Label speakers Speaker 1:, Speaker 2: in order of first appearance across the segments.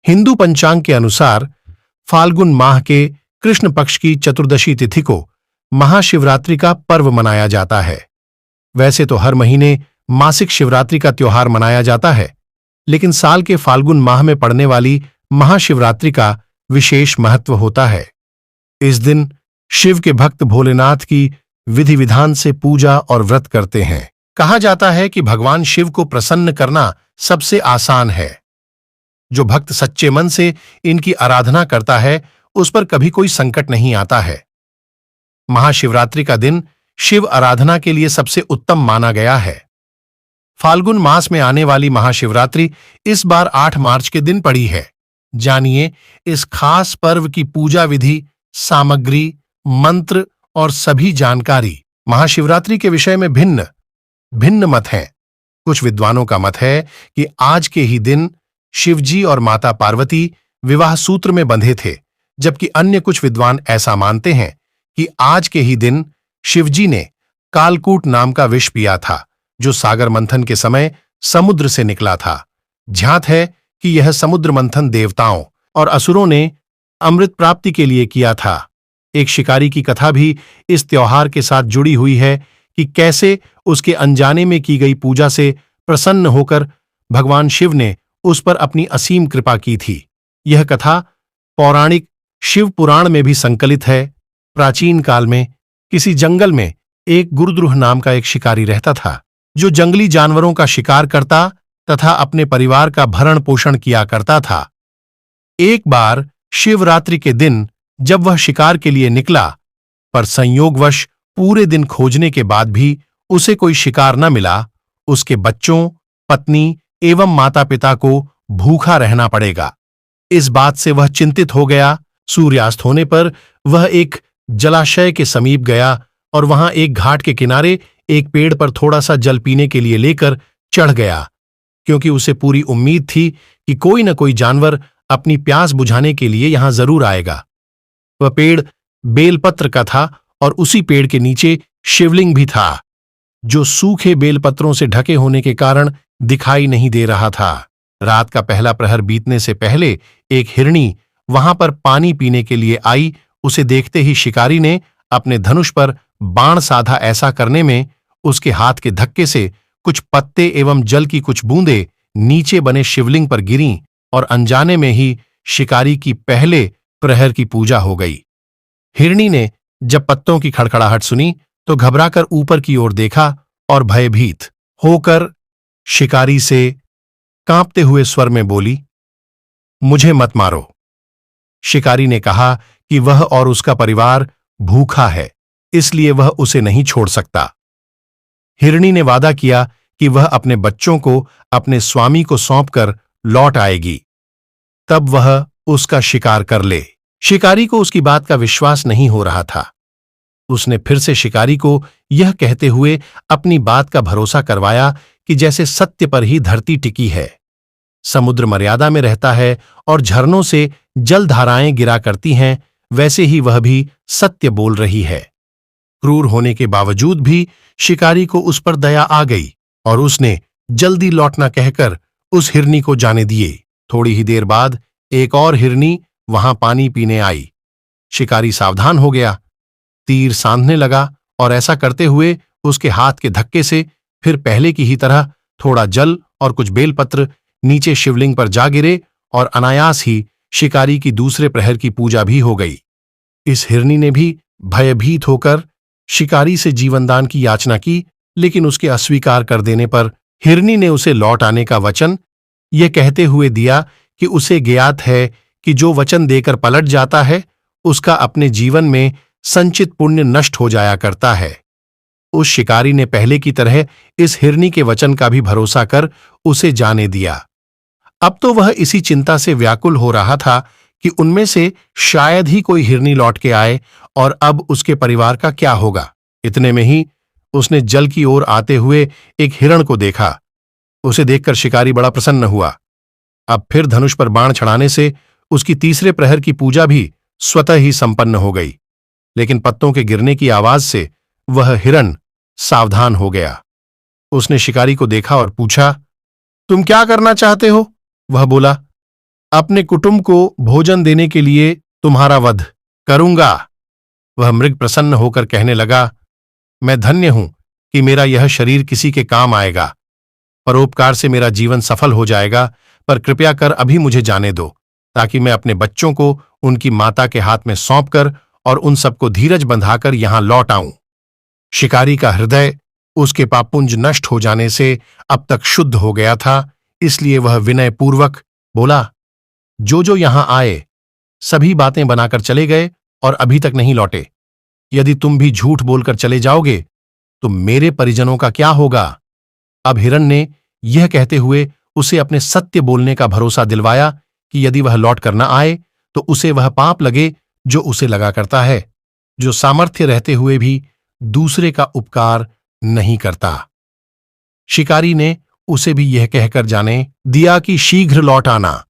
Speaker 1: हिंदू पंचांग के अनुसार फाल्गुन माह के कृष्ण पक्ष की चतुर्दशी तिथि को महाशिवरात्रि का पर्व मनाया जाता है। वैसे तो हर महीने मासिक शिवरात्रि का त्योहार मनाया जाता है, लेकिन साल के फाल्गुन माह में पड़ने वाली महाशिवरात्रि का विशेष महत्व होता है। इस दिन शिव के भक्त भोलेनाथ की विधि विधान से पूजा और व्रत करते हैं। कहा जाता है कि भगवान शिव को प्रसन्न करना सबसे आसान है। जो भक्त सच्चे मन से इनकी आराधना करता है उस पर कभी कोई संकट नहीं आता है। महाशिवरात्रि का दिन शिव आराधना के लिए सबसे उत्तम माना गया है। फाल्गुन मास में आने वाली महाशिवरात्रि इस बार 8 मार्च के दिन पड़ी है। जानिए इस खास पर्व की पूजा विधि, सामग्री, मंत्र और सभी जानकारी। महाशिवरात्रि के विषय में भिन्न मत हैं। कुछ विद्वानों का मत है कि आज के ही दिन शिवजी और माता पार्वती विवाह सूत्र में बंधे थे, जबकि अन्य कुछ विद्वान ऐसा मानते हैं कि आज के ही दिन शिवजी ने कालकूट नाम का विष पिया था, जो सागर मंथन के समय समुद्र से निकला था। ध्यात है कि यह समुद्र मंथन देवताओं और असुरों ने अमृत प्राप्ति के लिए किया था। एक शिकारी की कथा भी इस त्योहार के साथ जुड़ी हुई है कि कैसे उसके अनजाने में की गई पूजा से प्रसन्न होकर भगवान शिव ने उस पर अपनी असीम कृपा की थी। यह कथा पौराणिक शिव पुराण में भी संकलित है। प्राचीन काल में किसी जंगल में एक गुरुद्रुह नाम का एक शिकारी रहता था, जो जंगली जानवरों का शिकार करता तथा अपने परिवार का भरण पोषण किया करता था। एक बार शिवरात्रि के दिन जब वह शिकार के लिए निकला, पर संयोगवश पूरे दिन खोजने के बाद भी उसे कोई शिकार न मिला, उसके बच्चों, पत्नी एवं माता-पिता को भूखा रहना पड़ेगा। इस बात से वह चिंतित हो गया। सूर्यास्त होने पर वह एक जलाशय के समीप गया और वहां एक घाट के किनारे एक पेड़ पर थोड़ा सा जल पीने के लिए लेकर चढ़ गया, क्योंकि उसे पूरी उम्मीद थी कि कोई न कोई जानवर अपनी प्यास बुझाने के लिए यहां जरूर आएगा। वह पेड़ बेलपत्र का था और उसी पेड़ के नीचे शिवलिंग भी था, जो सूखे बेलपत्रों से ढके होने के कारण दिखाई नहीं दे रहा था। रात का पहला प्रहर बीतने से पहले एक हिरणी वहां पर पानी पीने के लिए आई। उसे देखते ही शिकारी ने अपने धनुष पर बाण साधा। ऐसा करने में उसके हाथ के धक्के से कुछ पत्ते एवं जल की कुछ बूंदें नीचे बने शिवलिंग पर गिरीं और अनजाने में ही शिकारी की पहले प्रहर की पूजा हो गई। हिरणी ने जब पत्तों की खड़खड़ाहट सुनी तो घबराकर ऊपर की ओर देखा और भयभीत होकर शिकारी से कांपते हुए स्वर में बोली, मुझे मत मारो। शिकारी ने कहा कि वह और उसका परिवार भूखा है, इसलिए वह उसे नहीं छोड़ सकता। हिरणी ने वादा किया कि वह अपने बच्चों को अपने स्वामी को सौंपकर लौट आएगी, तब वह उसका शिकार कर ले। शिकारी को उसकी बात का विश्वास नहीं हो रहा था। उसने फिर से शिकारी को यह कहते हुए अपनी बात का भरोसा करवाया कि जैसे सत्य पर ही धरती टिकी है, समुद्र मर्यादा में रहता है और झरनों से जलधाराएं गिरा करती हैं, वैसे ही वह भी सत्य बोल रही है। क्रूर होने के बावजूद भी शिकारी को उस पर दया आ गई और उसने जल्दी लौटना कहकर उस हिरनी को जाने दिए। थोड़ी ही देर बाद एक और हिरनी वहां पानी पीने आई। शिकारी सावधान हो गया, तीर सांधने लगा और ऐसा करते हुए उसके हाथ के धक्के से फिर पहले की ही तरह थोड़ा जल और कुछ बेलपत्र नीचे शिवलिंग पर जा गिरे और अनायास ही शिकारी की दूसरे प्रहर की पूजा भी हो गई। इस हिरनी ने भी भयभीत होकर शिकारी से जीवनदान की याचना की, लेकिन उसके अस्वीकार कर देने पर हिरनी ने उसे लौट आने का वचन यह कहते हुए दिया कि उसे ज्ञात है कि जो वचन देकर पलट जाता है उसका अपने जीवन में संचित पुण्य नष्ट हो जाया करता है। उस शिकारी ने पहले की तरह इस हिरनी के वचन का भी भरोसा कर उसे जाने दिया। अब तो वह इसी चिंता से व्याकुल हो रहा था कि उनमें से शायद ही कोई हिरनी लौट के आए और अब उसके परिवार का क्या होगा। इतने में ही उसने जल की ओर आते हुए एक हिरण को देखा। उसे देखकर शिकारी बड़ा प्रसन्न हुआ। अब फिर धनुष पर बाण चढ़ाने से उसकी तीसरे प्रहर की पूजा भी स्वतः ही संपन्न हो गई, लेकिन पत्तों के गिरने की आवाज से वह हिरण सावधान हो गया। उसने शिकारी को देखा और पूछा, तुम क्या करना चाहते हो? वह बोला, अपने कुटुंब को भोजन देने के लिए तुम्हारा वध करूंगा। वह मृग प्रसन्न होकर कहने लगा, मैं धन्य हूं कि मेरा यह शरीर किसी के काम आएगा। परोपकार से मेरा जीवन सफल हो जाएगा, पर कृपया कर अभी मुझे जाने दो, ताकि मैं अपने बच्चों को उनकी माता के हाथ में सौंपकर और उन सबको धीरज बंधाकर यहां लौट आऊं। शिकारी का हृदय उसके पापपुंज नष्ट हो जाने से अब तक शुद्ध हो गया था, इसलिए वह विनयपूर्वक बोला, जो यहां आए सभी बातें बनाकर चले गए और अभी तक नहीं लौटे। यदि तुम भी झूठ बोलकर चले जाओगे तो मेरे परिजनों का क्या होगा? अब हिरण ने यह कहते हुए उसे अपने सत्य बोलने का भरोसा दिलवाया कि यदि वह लौट कर न आए तो उसे वह पाप लगे जो उसे लगा करता है, जो सामर्थ्य रहते हुए भी दूसरे का उपकार नहीं करता। शिकारी ने उसे भी यह कहकर जाने दिया कि शीघ्र लौट आना।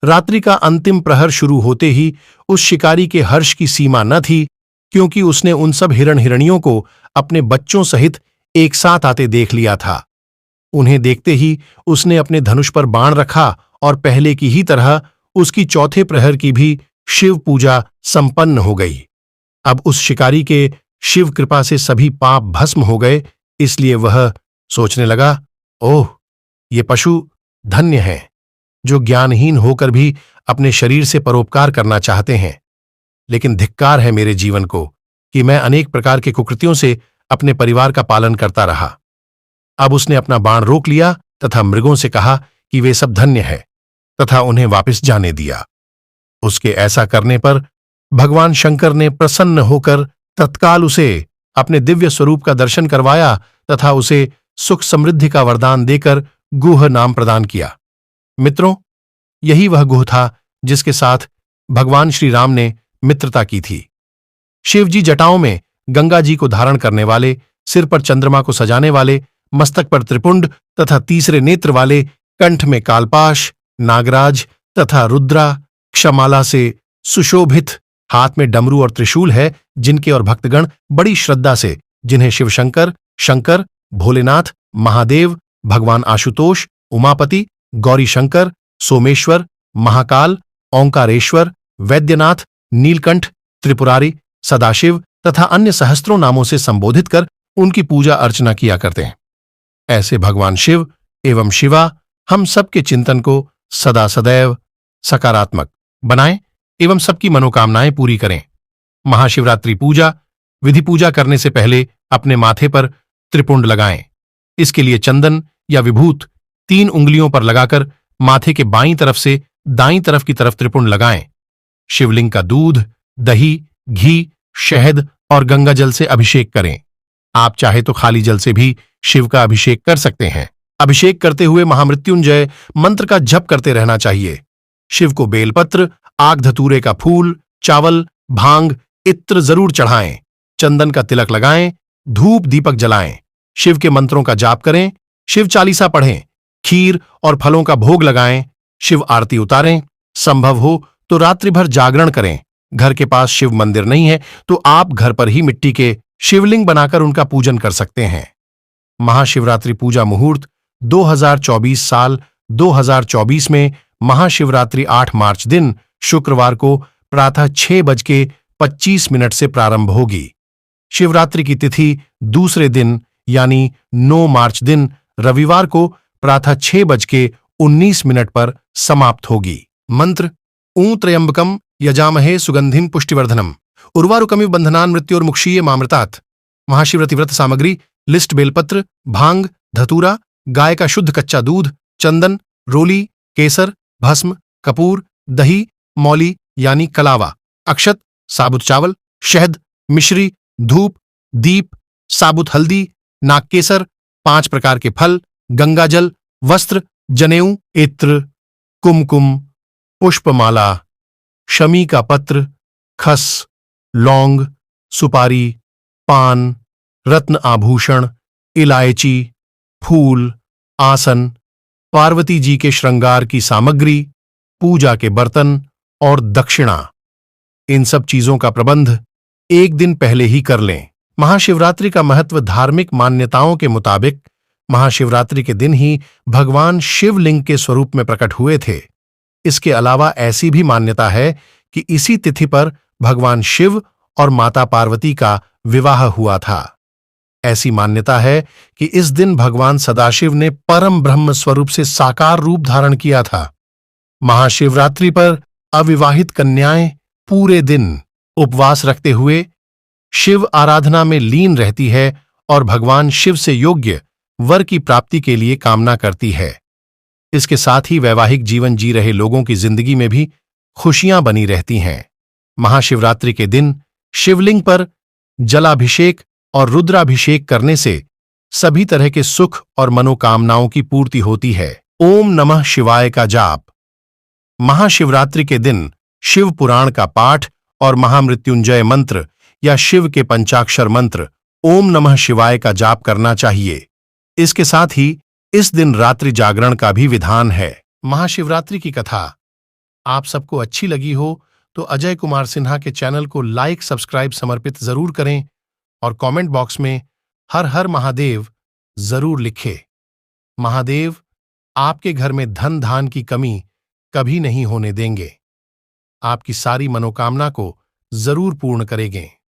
Speaker 1: रात्रि का अंतिम प्रहर शुरू होते ही उस शिकारी के हर्ष की सीमा न थी, क्योंकि उसने उन सब हिरण हिरणियों को अपने बच्चों सहित एक साथ आते देख लिया था। उन्हें देखते ही उसने अपने धनुष पर बाण रखा और पहले की ही तरह उसकी चौथे प्रहर की भी शिव पूजा संपन्न हो गई। अब उस शिकारी के शिव कृपा से सभी पाप भस्म हो गए, इसलिए वह सोचने लगा, ओह, ये पशु धन्य हैं, जो ज्ञानहीन होकर भी अपने शरीर से परोपकार करना चाहते हैं। लेकिन धिक्कार है मेरे जीवन को कि मैं अनेक प्रकार के कुकृत्यों से अपने परिवार का पालन करता रहा। अब उसने अपना बाण रोक लिया तथा मृगों से कहा कि वे सब धन्य है, तथा उन्हें वापस जाने दिया। उसके ऐसा करने पर भगवान शंकर ने प्रसन्न होकर तत्काल उसे अपने दिव्य स्वरूप का दर्शन करवाया तथा उसे सुख समृद्धि का वरदान देकर गुह नाम प्रदान किया। मित्रों, यही वह गुह था जिसके साथ भगवान श्री राम ने मित्रता की थी। शिवजी जटाओं में गंगा जी को धारण करने वाले, सिर पर चंद्रमा को सजाने वाले, मस्तक पर त्रिपुंड तथा तीसरे नेत्र वाले, कंठ में कालपाश, नागराज तथा रुद्रा क्षमाला से सुशोभित, हाथ में डमरू और त्रिशूल है, जिनके और भक्तगण बड़ी श्रद्धा से जिन्हें शिवशंकर, शंकर, भोलेनाथ, महादेव, भगवान आशुतोष, उमापति, गौरी शंकर, सोमेश्वर, महाकाल, ओंकारेश्वर, वैद्यनाथ, नीलकंठ, त्रिपुरारी, सदाशिव तथा अन्य सहस्त्रों नामों से संबोधित कर उनकी पूजा अर्चना किया करते हैं। ऐसे भगवान शिव एवं शिवा हम सबके चिंतन को सदा सदैव सकारात्मक बनाएं एवं सबकी मनोकामनाएं पूरी करें। महाशिवरात्रि पूजा विधि पूजा करने से पहले अपने माथे पर त्रिपुंड लगाएं। इसके लिए चंदन या विभूत 3 उंगलियों पर लगाकर माथे के बाईं तरफ से दाईं तरफ की तरफ त्रिपुंड लगाएं। शिवलिंग का दूध, दही, घी, शहद और गंगा जल से अभिषेक करें। आप चाहे तो खाली जल से भी शिव का अभिषेक कर सकते हैं। अभिषेक करते हुए महामृत्युंजय मंत्र का जप करते रहना चाहिए। शिव को बेलपत्र, आग धतूरे का फूल, चावल, भांग, इत्र जरूर चढ़ाएं। चंदन का तिलक लगाएं, धूप दीपक जलाएं, शिव के मंत्रों का जाप करें, शिव चालीसा पढ़ें, खीर और फलों का भोग लगाएं, शिव आरती उतारें। संभव हो तो रात्रि भर जागरण करें। घर के पास शिव मंदिर नहीं है तो आप घर पर ही मिट्टी के शिवलिंग बनाकर उनका पूजन कर सकते हैं। महाशिवरात्रि पूजा मुहूर्त 2024 साल 2024 में महाशिवरात्रि 8 मार्च दिन शुक्रवार को प्रातः 6:25 से प्रारंभ होगी। शिवरात्रि की तिथि दूसरे दिन यानी 9 मार्च दिन रविवार को प्रातः 6:19 पर समाप्त होगी। मंत्र ऊं त्र्यंबकम यजामहे सुगंधिम पुष्टिवर्धनम उर्वारुकमिव बंधनान मृत्योर्मुक्षीय मामृतात्। महाशिवरात्रि व्रत सामग्री लिस्ट बेलपत्र, भांग, धतूरा, गाय का शुद्ध कच्चा दूध, चंदन, रोली, केसर, भस्म, कपूर, दही, मौली यानी कलावा, अक्षत, साबुत चावल, शहद, मिश्री, धूप, दीप, साबुत हल्दी, नागकेसर, 5 प्रकार के फल, गंगाजल, वस्त्र, जनेऊ, इत्र, कुमकुम, पुष्पमाला, शमी का पत्र, खस, लौंग, सुपारी, पान, रत्न आभूषण, इलायची, फूल, आसन, पार्वती जी के श्रृंगार की सामग्री, पूजा के बर्तन और दक्षिणा, इन सब चीजों का प्रबंध एक दिन पहले ही कर लें। महाशिवरात्रि का महत्व धार्मिक मान्यताओं के मुताबिक महाशिवरात्रि के दिन ही भगवान शिवलिंग के स्वरूप में प्रकट हुए थे। इसके अलावा ऐसी भी मान्यता है कि इसी तिथि पर भगवान शिव और माता पार्वती का विवाह हुआ था। ऐसी मान्यता है कि इस दिन भगवान सदाशिव ने परम ब्रह्म स्वरूप से साकार रूप धारण किया था। महाशिवरात्रि पर अविवाहित कन्याएं पूरे दिन उपवास रखते हुए शिव आराधना में लीन रहती है और भगवान शिव से योग्य वर की प्राप्ति के लिए कामना करती है। इसके साथ ही वैवाहिक जीवन जी रहे लोगों की जिंदगी में भी खुशियां बनी रहती हैं। महाशिवरात्रि के दिन शिवलिंग पर जलाभिषेक और रुद्राभिषेक करने से सभी तरह के सुख और मनोकामनाओं की पूर्ति होती है। ओम नमः शिवाय का जाप। महाशिवरात्रि के दिन शिव पुराण का पाठ और महामृत्युंजय मंत्र या शिव के पंचाक्षर मंत्र ओम नमः शिवाय का जाप करना चाहिए। इसके साथ ही इस दिन रात्रि जागरण का भी विधान है। महाशिवरात्रि की कथा आप सबको अच्छी लगी हो तो अजय कुमार सिन्हा के चैनल को लाइक सब्सक्राइब समर्पित जरूर करें और कमेंट बॉक्स में हर हर महादेव जरूर लिखें। महादेव आपके घर में धन धान की कमी कभी नहीं होने देंगे। आपकी सारी मनोकामना को जरूर पूर्ण करेंगे।